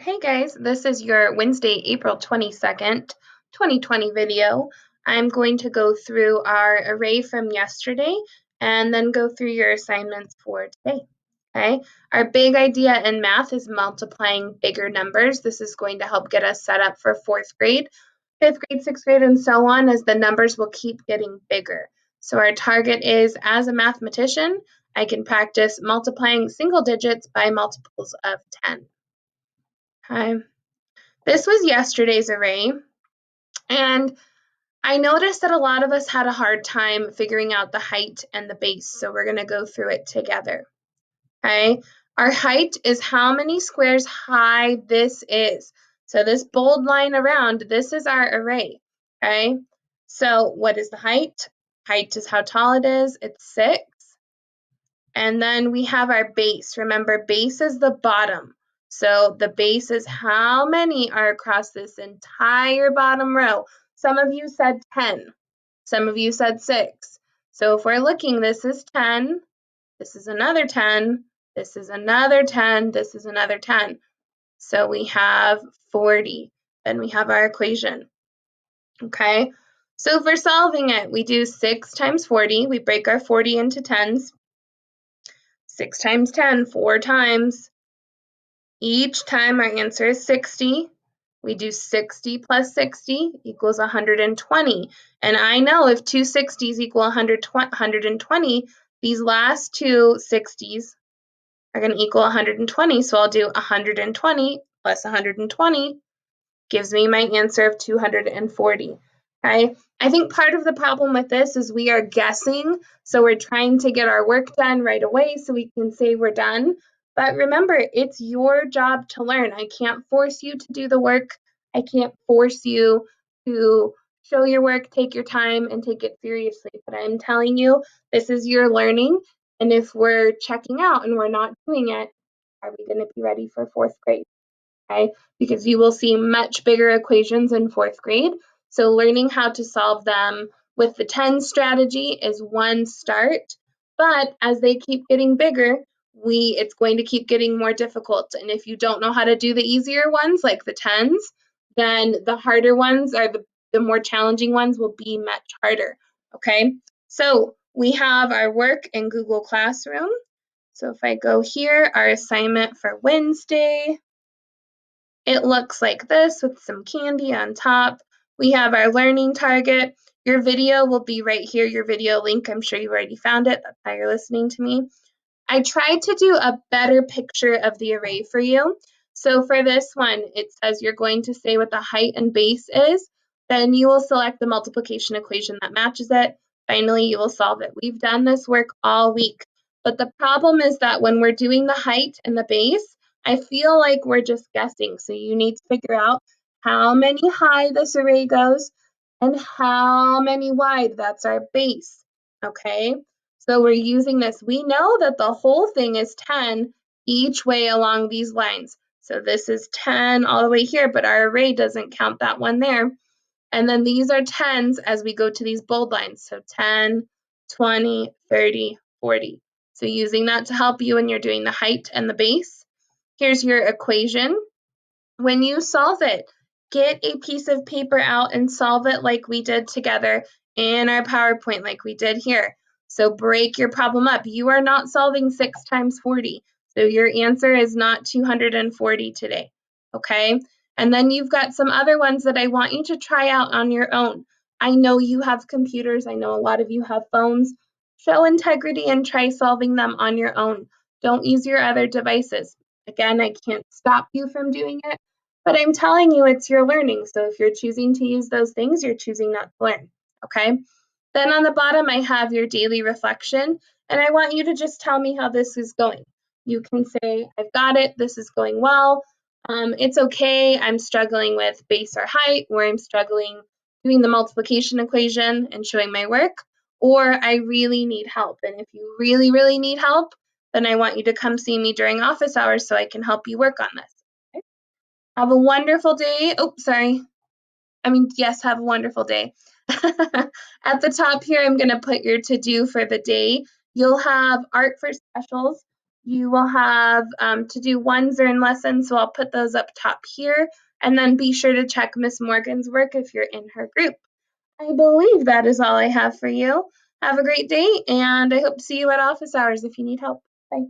Hey guys, this is your Wednesday, April 22nd, 2020 video. I'm going to go through our array from yesterday and then go through your assignments for today. Okay, our big idea in math is multiplying bigger numbers. This is going to help get us set up for fourth grade, fifth grade, sixth grade, and so on, as the numbers will keep getting bigger. So our target is, as a mathematician, I can practice multiplying single digits by multiples of 10. Okay. This was yesterday's array, and I noticed that a lot of us had a hard time figuring out the height and the base, so we're going to go through it together. Okay, our height is how many squares high this is. So this bold line around, this is our array. Okay, so what is the height? Height is how tall it is. It's 6. And then we have our base. Remember, base is the bottom. So the base is how many are across this entire bottom row. Some of you said 10. Some of you said 6. So if we're looking, this is 10. This is another 10. This is another 10. This is another 10. So we have 40. Then we have our equation. Okay, so if we're solving it, we do 6 times 40. We break our 40 into tens. 6 times 10, 4 times. Each time our answer is 60. We do 60 plus 60 equals 120. And I know if two 60s equal 120, these last two 60s are going to equal 120. So I'll do 120 plus 120 gives me my answer of 240. Okay, I think part of the problem with this is we are guessing, so we're trying to get our work done right away so we can say we're done. But remember, it's your job to learn. I can't force you to do the work. I can't force you to show your work, take your time, and take it seriously. But I'm telling you, this is your learning. And if we're checking out and we're not doing it, are we going to be ready for fourth grade? Okay, because you will see much bigger equations in fourth grade. So learning how to solve them with the 10 strategy is one start, but as they keep getting bigger, it's going to keep getting more difficult. And if you don't know how to do the easier ones, like the 10s, then the harder ones, or the more challenging ones, will be much harder. Okay, so we have our work in Google Classroom. So if I go here, our assignment for Wednesday, it looks like this with some candy on top. We have our learning target. Your video will be right here, your video link. I'm sure you already found it. That's how you're listening to me. I tried to do a better picture of the array for you. So for this one, it says you're going to say what the height and base is. Then you will select the multiplication equation that matches it. Finally, you will solve it. We've done this work all week. But the problem is that when we're doing the height and the base, I feel like we're just guessing. So you need to figure out how many high this array goes and how many wide. That's our base. Okay? So we're using this. We know that the whole thing is 10 each way along these lines. So this is 10 all the way here, but our array doesn't count that one there. And then these are 10s as we go to these bold lines. So 10, 20, 30, 40. So using that to help you when you're doing the height and the base. Here's your equation. When you solve it, get a piece of paper out and solve it like we did together in our PowerPoint, like we did here. So break your problem up. You are not solving 6 times 40. So your answer is not 240 today, okay? And then you've got some other ones that I want you to try out on your own. I know you have computers. I know a lot of you have phones. Show integrity and try solving them on your own. Don't use your other devices. Again, I can't stop you from doing it, but I'm telling you it's your learning. So if you're choosing to use those things, you're choosing not to learn, okay? Then on the bottom, I have your daily reflection, and I want you to just tell me how this is going. You can say, I've got it, this is going well. It's okay, I'm struggling with base or height, or I'm struggling doing the multiplication equation and showing my work, or I really need help. And if you really, really need help, then I want you to come see me during office hours so I can help you work on this. Okay? Have a wonderful day. Oh, sorry. Yes, have a wonderful day. At the top here, I'm going to put your to-do for the day. You'll have art for specials. You will have to do ones or in lessons, so I'll put those up top here. And then be sure to check Miss Morgan's work if you're in her group. I believe that is all I have for you. Have a great day, and I hope to see you at office hours if you need help. Bye.